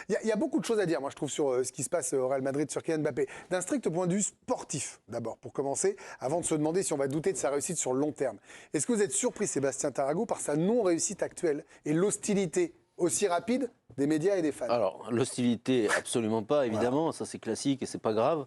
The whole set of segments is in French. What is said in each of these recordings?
Il y a beaucoup de choses à dire, moi, je trouve, sur ce qui se passe au Real Madrid, sur Kylian Mbappé. D'un strict point de vue sportif, d'abord, pour commencer, avant de se demander si on va douter de sa réussite sur le long terme. Est-ce que vous êtes surpris, Sébastien Tarago, par sa non-réussite actuelle et l'hostilité aussi rapide des médias et des fans? Alors, l'hostilité, absolument pas, évidemment, voilà. Ça c'est classique et c'est pas grave.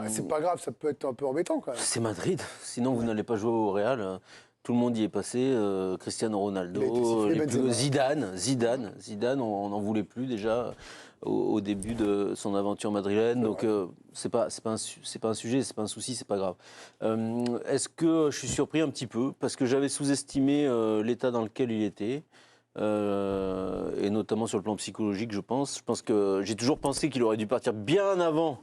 C'est pas grave, ça peut être un peu embêtant quand même. C'est Madrid, sinon vous n'allez pas jouer au Real. Tout le monde y est passé, Cristiano Ronaldo, Zidane, on n'en voulait plus déjà au début de son aventure madrilène, donc c'est pas un sujet, c'est pas un souci, c'est pas grave. Est-ce que je suis surpris un petit peu, parce que j'avais sous-estimé l'état dans lequel il était, et notamment sur le plan psychologique, je pense. Je pense que j'ai toujours pensé qu'il aurait dû partir bien avant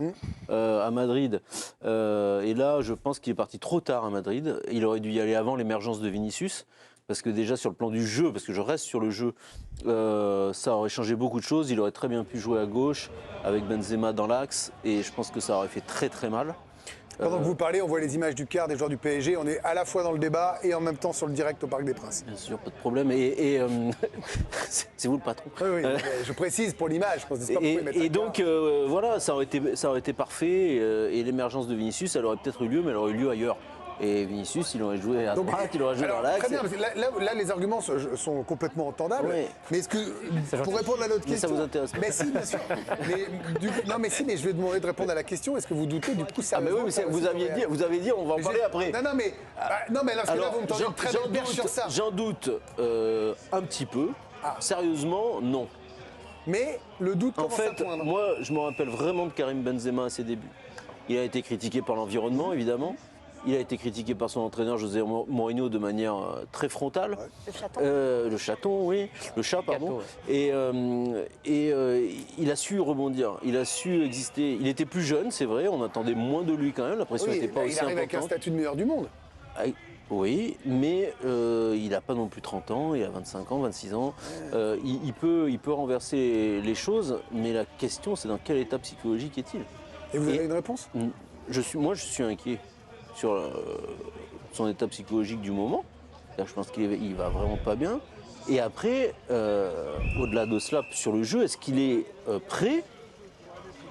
à Madrid. Et là, je pense qu'il est parti trop tard à Madrid. Il aurait dû y aller avant l'émergence de Vinicius. Parce que déjà sur le plan du jeu, parce que je reste sur le jeu, ça aurait changé beaucoup de choses. Il aurait très bien pu jouer à gauche avec Benzema dans l'axe. Et je pense que ça aurait fait très très mal. Pendant que vous parlez, on voit les images du quart des joueurs du PSG. On est à la fois dans le débat et en même temps sur le direct au Parc des Princes. Bien sûr, pas de problème. Et c'est vous le patron. Oui, je précise pour l'image. Et donc, voilà, ça aurait été parfait. Et l'émergence de Vinicius, elle aurait peut-être eu lieu, mais elle aurait eu lieu ailleurs. Et Vinicius, il aurait joué à droite, il aurait joué dans l'axe. Très bien, parce que là, les arguments sont complètement entendables. Oui. Mais est-ce que, pour répondre à notre question... ça vous intéresse pas. Mais si, bien sûr. Mais je vais demander de répondre à la question. Est-ce que vous doutez du coup ça oui, mais vous avez dit, on va en parler après. Non, mais lorsque là, vous me tendez une très belle perche sur ça. J'en doute un petit peu. Sérieusement, non. Mais le doute commence à poindre. Moi, je me rappelle vraiment de Karim Benzema à ses débuts. Il a été critiqué par l'environnement, évidemment. Il a été critiqué par son entraîneur José Mourinho de manière très frontale. Ouais. Le chaton. Le chaton, oui. Le chat, pardon. Et il a su rebondir. Il a su exister. Il était plus jeune, c'est vrai. On attendait moins de lui quand même. La pression n'était pas aussi importante. Il arrive avec un statut de meilleur du monde. Oui, mais il n'a pas non plus 30 ans, il a 25 ans, 26 ans. Il peut renverser les choses, mais la question, c'est dans quel état psychologique est-il? Et vous avez une réponse? Moi, je suis inquiet sur son état psychologique du moment. Je pense qu'il va vraiment pas bien. Et après, au-delà de cela, sur le jeu, est-ce qu'il est prêt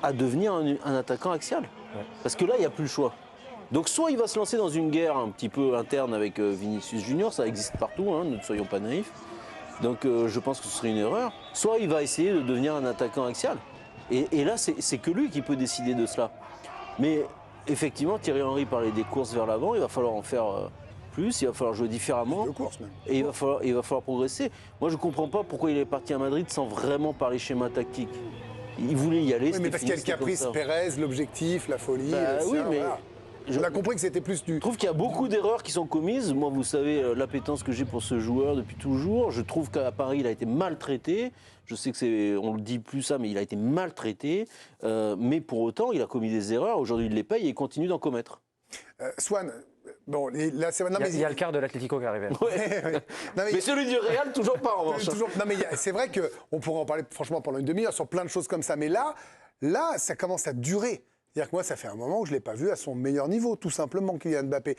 à devenir un attaquant axial? Parce que là, il n'y a plus le choix. Donc soit il va se lancer dans une guerre un petit peu interne avec Vinicius Junior, ça existe partout, hein, ne soyons pas naïfs. Donc je pense que ce serait une erreur. Soit il va essayer de devenir un attaquant axial. Et là, c'est que lui qui peut décider de cela. Mais effectivement, Thierry Henry parlait des courses vers l'avant, il va falloir en faire plus, il va falloir jouer différemment. De courses même. Et il va falloir progresser. Moi, je ne comprends pas pourquoi il est parti à Madrid sans vraiment parler schéma tactique. Il voulait y aller. Oui, mais parce qu'il y a le caprice Pérez, l'objectif, la folie. Oui, mais voilà. On a compris que c'était plus du... Je trouve qu'il y a beaucoup d'erreurs qui sont commises. Moi, vous savez, l'appétence que j'ai pour ce joueur depuis toujours. Je trouve qu'à Paris, il a été maltraité. Je sais que on le dit plus ça, mais il a été maltraité. Mais pour autant, il a commis des erreurs. Aujourd'hui, il les paye et il continue d'en commettre. Swan, bon, là, c'est... Il y a le quart de l'Atlético qui arrive. Mais celui du Real, toujours pas en revanche. Non, mais c'est vrai qu'on pourrait en parler franchement pendant une demi-heure sur plein de choses comme ça. Mais là, ça commence à durer. C'est-à-dire que moi, ça fait un moment que je ne l'ai pas vu à son meilleur niveau, tout simplement, Kylian Mbappé.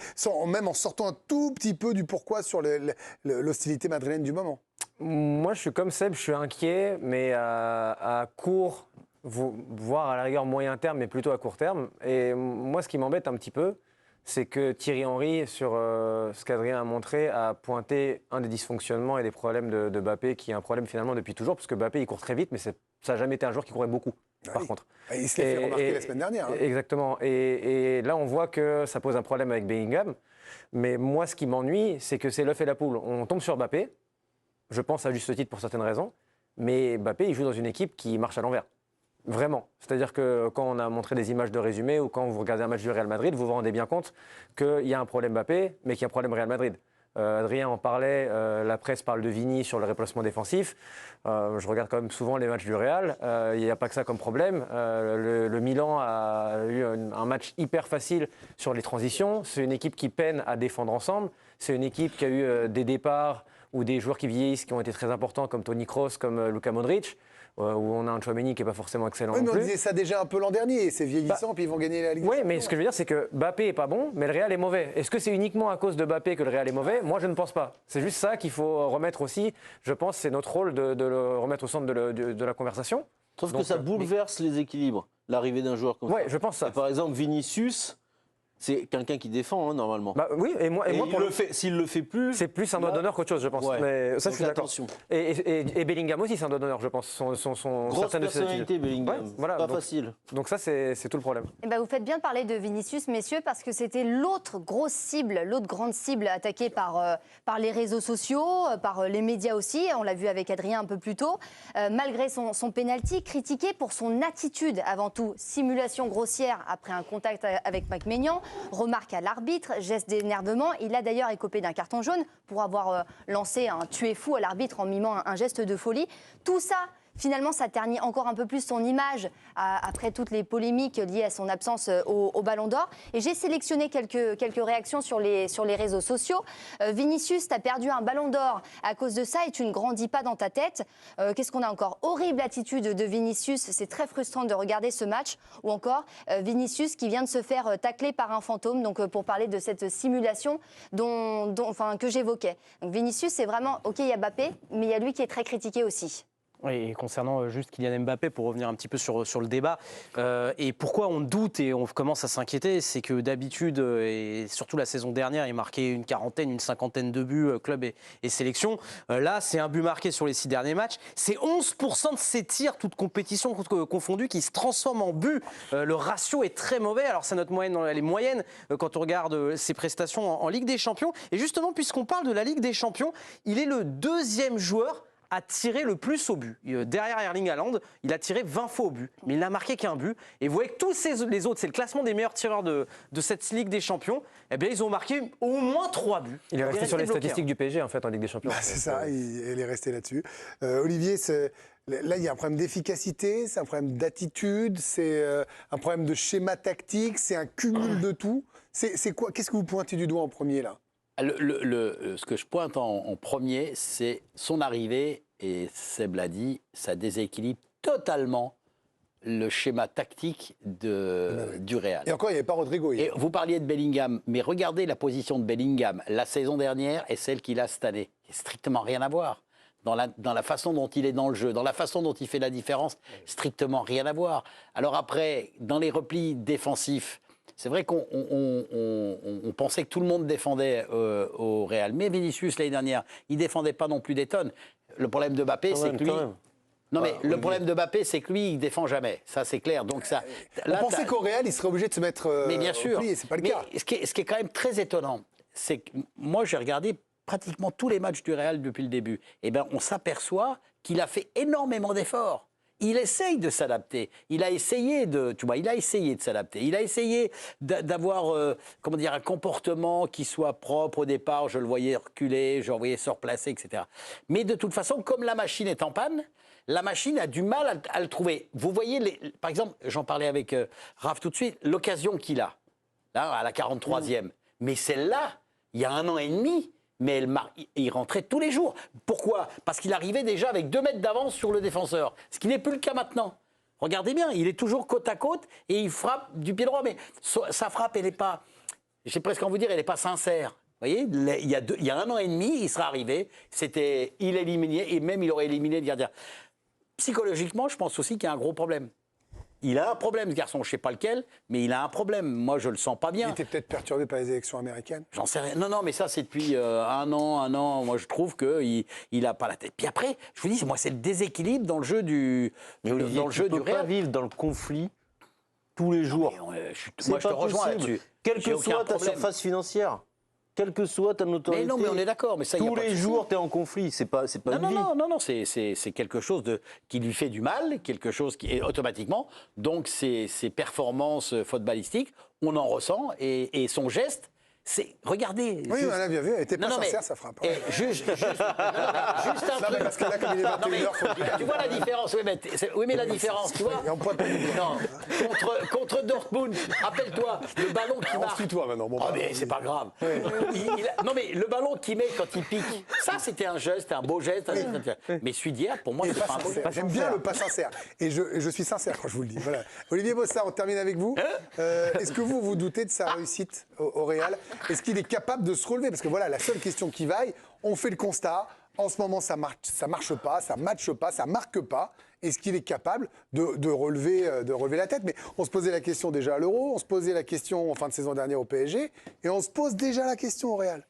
Même en sortant un tout petit peu du pourquoi sur l'hostilité madrilène du moment. Moi, je suis comme Seb, je suis inquiet, mais à court, voire à la rigueur moyen terme, mais plutôt à court terme. Et moi, ce qui m'embête un petit peu, c'est que Thierry Henry, sur ce qu'Adrien a montré, a pointé un des dysfonctionnements et des problèmes de Mbappé, qui est un problème finalement depuis toujours, parce que Mbappé, il court très vite, mais ça n'a jamais été un joueur qui courait beaucoup. Par contre. Il se l'est fait remarquer la semaine dernière. Hein. Exactement. Et là, on voit que ça pose un problème avec Bellingham. Mais moi, ce qui m'ennuie, c'est que c'est l'œuf et la poule. On tombe sur Mbappé, je pense à juste titre pour certaines raisons, mais Mbappé, il joue dans une équipe qui marche à l'envers. Vraiment. C'est-à-dire que quand on a montré des images de résumé ou quand vous regardez un match du Real Madrid, vous vous rendez bien compte qu'il y a un problème Mbappé, mais qu'il y a un problème Real Madrid. Adrien en parlait, la presse parle de Vini sur le replacement défensif. Je regarde quand même souvent les matchs du Real. Il n'y a pas que ça comme problème. Le Milan a eu un match hyper facile sur les transitions. C'est une équipe qui peine à défendre ensemble. C'est une équipe qui a eu des départs ou des joueurs qui vieillissent qui ont été très importants comme Toni Kroos, comme Luka Modric. Où on a un Tchouaméni qui n'est pas forcément excellent non plus. On disait ça déjà un peu l'an dernier, c'est vieillissant, puis ils vont gagner la Ligue. Oui, mais ce que je veux dire, c'est que Mbappé n'est pas bon, mais le Real est mauvais. Est-ce que c'est uniquement à cause de Mbappé que le Real est mauvais? Moi, je ne pense pas. C'est juste ça qu'il faut remettre aussi. Je pense que c'est notre rôle de le remettre au centre de la conversation. Sauf Donc, que ça bouleverse les équilibres, l'arrivée d'un joueur comme ça. Ouais, je pense ça. Et par exemple, Vinicius, c'est quelqu'un qui défend, normalement. Bah, oui, et moi pour s'il le fait plus, c'est plus un doigt d'honneur qu'autre chose, je pense. Ouais. Mais ça, Donc je suis d'accord. attention. Et Bellingham aussi, c'est un doigt d'honneur, je pense. Grosse certaines de ses personnalité, attitudes. Bellingham. Ouais, voilà, Pas donc- facile. Donc ça, c'est tout le problème. Eh ben, vous faites bien de parler de Vinicius, messieurs, parce que c'était l'autre grosse cible, l'autre grande cible attaquée par les réseaux sociaux, par les médias aussi. On l'a vu avec Adrien un peu plus tôt. Malgré son pénalty, critiqué pour son attitude avant tout. Simulation grossière après un contact avec Mike Maignan, remarque à l'arbitre, geste d'énervement. Il a d'ailleurs écopé d'un carton jaune pour avoir lancé un tué-fou à l'arbitre en mimant un geste de folie. Tout ça, finalement, ça ternit encore un peu plus son image après toutes les polémiques liées à son absence au Ballon d'Or. Et j'ai sélectionné quelques réactions sur les réseaux sociaux. Vinicius, t'as perdu un Ballon d'Or à cause de ça et tu ne grandis pas dans ta tête. Qu'est-ce qu'on a encore? Horrible attitude de Vinicius, c'est très frustrant de regarder ce match. Ou encore Vinicius qui vient de se faire tacler par un fantôme, donc pour parler de cette simulation que j'évoquais. Donc Vinicius, c'est vraiment, ok, il y a Mbappé, mais il y a lui qui est très critiqué aussi. Oui, et concernant juste Kylian Mbappé, pour revenir un petit peu sur le débat, et pourquoi on doute et on commence à s'inquiéter, c'est que d'habitude, et surtout la saison dernière, il marquait une quarantaine, une cinquantaine de buts, club et sélection. Là, c'est un but marqué sur les 6 derniers matchs. C'est 11% de ses tirs, toutes compétitions confondues, qui se transforment en buts. Le ratio est très mauvais. Alors, sa note moyenne, elle est moyenne quand on regarde ses prestations en Ligue des Champions. Et justement, puisqu'on parle de la Ligue des Champions, il est le deuxième joueur a tiré le plus au but. Derrière Erling Haaland, il a tiré 20 fois au but, mais il n'a marqué qu'un but. Et vous voyez que tous les autres, c'est le classement des meilleurs tireurs de cette Ligue des Champions, eh bien, ils ont marqué au moins 3 buts. Il est resté sur les bloqué, statistiques du PSG, en fait, en Ligue des Champions. Bah, c'est ça, il est resté là-dessus. Olivier, là, il y a un problème d'efficacité, c'est un problème d'attitude, c'est un problème de schéma tactique, c'est un cumul de tout. C'est quoi? Qu'est-ce que vous pointez du doigt en premier, là? Ce que je pointe en premier, c'est son arrivée, et Seb l'a dit, ça déséquilibre totalement le schéma tactique du Real. Et encore, il n'y avait pas Rodrigo hier. Et vous parliez de Bellingham, mais regardez la position de Bellingham la saison dernière et celle qu'il a cette année. Il n'y a strictement rien à voir. Dans la façon dont il est dans le jeu, dans la façon dont il fait la différence, strictement rien à voir. Alors après, dans les replis défensifs, c'est vrai qu'on pensait que tout le monde défendait au Real. Mais Vinicius, l'année dernière, il ne défendait pas non plus des tonnes. Le problème de Mbappé, c'est que lui... Non, mais le problème de Mbappé, c'est que lui, il ne défend jamais. Ça, c'est clair. Donc, ça, On pensait qu'au Real, il serait obligé de se mettre mais bien sûr. au pli, et ce n'est pas le Mais cas. ce qui est quand même très étonnant, c'est que moi, j'ai regardé pratiquement tous les matchs du Real depuis le début. Eh bien, on s'aperçoit qu'il a fait énormément d'efforts. Il essaye de s'adapter. Il a essayé de s'adapter. Il a essayé d'avoir, un comportement qui soit propre au départ. Je le voyais reculer, je le voyais se replacer, etc. Mais de toute façon, comme la machine est en panne, la machine a du mal à le trouver. Vous voyez, par exemple, j'en parlais avec Raph tout de suite, l'occasion qu'il a, là, à la 43e. Mais celle-là, il y a 1 an et demi, mais il rentrait tous les jours. Pourquoi? Parce qu'il arrivait déjà avec 2 mètres d'avance sur le défenseur, ce qui n'est plus le cas maintenant. Regardez bien, il est toujours côte à côte et il frappe du pied droit. Mais sa frappe, elle n'est pas, j'ai presque envie de dire, elle n'est pas sincère. Vous voyez, il y a 1 an et demi, il serait arrivé, il éliminait, et même il aurait éliminé le gardien. Psychologiquement, je pense aussi qu'il y a un gros problème. Il a un problème, ce garçon, je ne sais pas lequel, mais il a un problème. Moi, je ne le sens pas bien. Il était peut-être perturbé par les élections américaines. J'en sais rien. Non, mais ça, c'est depuis 1 an. Moi, je trouve qu'il n'a pas la tête. Puis après, je vous dis, moi, c'est le déséquilibre dans le jeu du Olivier, dans le jeu tu du peux pas Real. vivre dans le conflit tous les jours. Moi, je te rejoins possible. là-dessus. Quelle J'ai que aucun soit ta problème. surface financière, quelle que soit ta notoriété. Mais non, mais on est d'accord. Mais ça, y a tous pas de les souci. jours, tu es en conflit. C'est pas une vie. Non, c'est quelque chose qui lui fait du mal, quelque chose qui est automatiquement. Donc, ses performances footballistiques, on en ressent. Et son geste, Oui, regardez. on a bien vu, elle n'était pas sincère, sa frappe. Juste un truc. Parce que là, comme il est 21h, faut le dire. Tu vois la différence, oui, mais la différence, tu vois. Et on pointe pas du doigt. Non, contre Dortmund, rappelle-toi, le ballon qui On marque. se tutoie maintenant. Bon, bah, Mais c'est pas grave. Non, mais le ballon qu'il met quand il pique, ça c'était un geste, c'était un beau geste. Mais celui d'hier, pour moi, il est c'est pas pas un beau sincère. geste. J'aime bien le pas sincère. Et je suis sincère quand je vous le dis. Voilà. Olivier Bossard, on termine avec vous. Est-ce que vous doutez de sa réussite au Real? Est-ce qu'il est capable de se relever? Parce que voilà, la seule question qui vaille, on fait le constat. En ce moment, ça marche pas, ça matche pas, ça marque pas. Est-ce qu'il est capable de relever la tête? Mais on se posait la question déjà à l'Euro, on se posait la question en fin de saison dernière au PSG, et on se pose déjà la question au Real.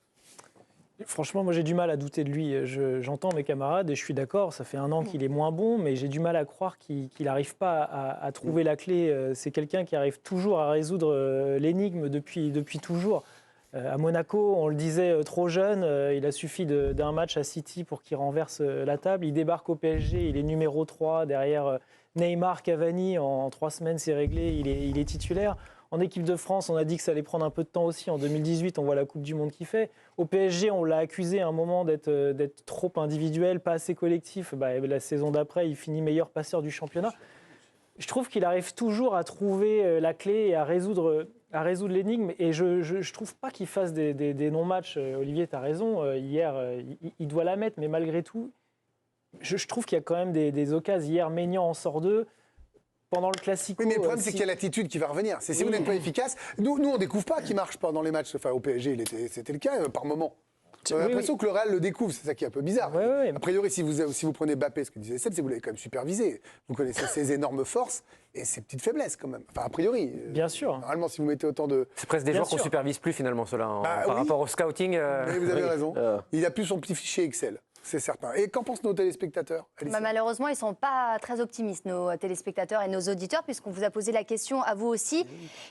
Franchement, moi j'ai du mal à douter de lui. J'entends mes camarades et je suis d'accord, ça fait un an qu'il est moins bon, mais j'ai du mal à croire qu'il n'arrive pas à trouver la clé. C'est quelqu'un qui arrive toujours à résoudre l'énigme depuis toujours. À Monaco, on le disait, trop jeune, il a suffi d'un match à City pour qu'il renverse la table. Il débarque au PSG, il est numéro 3 derrière Neymar, Cavani. En 3 semaines, c'est réglé, il est titulaire. En équipe de France, on a dit que ça allait prendre un peu de temps aussi. En 2018, on voit la Coupe du Monde qu'il fait. Au PSG, on l'a accusé à un moment d'être trop individuel, pas assez collectif. La saison d'après, il finit meilleur passeur du championnat. Je trouve qu'il arrive toujours à trouver la clé et à résoudre l'énigme. Et je ne trouve pas qu'il fasse des non-matchs. Olivier, tu as raison. Hier, il doit la mettre, mais malgré tout, je trouve qu'il y a quand même des occasions. Hier, Maignan en sort 2. Pendant le Classico. Oui, mais le problème, c'est qu'il y a l'attitude qui va revenir. C'est si vous n'êtes pas efficace. Nous, on ne découvre pas qu'il ne marche pas dans les matchs. Enfin, au PSG, c'était le cas par moment. J'ai l'impression que le Real le découvre. C'est ça qui est un peu bizarre. Oui. A priori, si vous prenez Mbappé, ce que disait Seb, c'est que vous l'avez quand même supervisé. Vous connaissez ses énormes forces et ses petites faiblesses quand même. Enfin, a priori. Bien sûr. Normalement, si vous mettez autant de... C'est presque des joueurs qu'on ne supervise plus finalement, ceux-là, par rapport au scouting. Mais vous avez raison. Il a plus son petit fichier Excel. C'est certain. Et qu'en pensent nos téléspectateurs, Alicia? Malheureusement, ils ne sont pas très optimistes, nos téléspectateurs et nos auditeurs, puisqu'on vous a posé la question à vous aussi.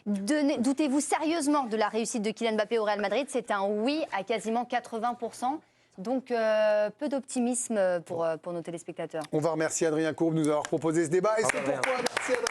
Doutez-vous sérieusement de la réussite de Kylian Mbappé au Real Madrid? C'est un oui à quasiment 80%. Donc, peu d'optimisme pour nos téléspectateurs. On va remercier Adrien Courbe de nous avoir proposé ce débat. Et c'est pourquoi. Merci Adrien.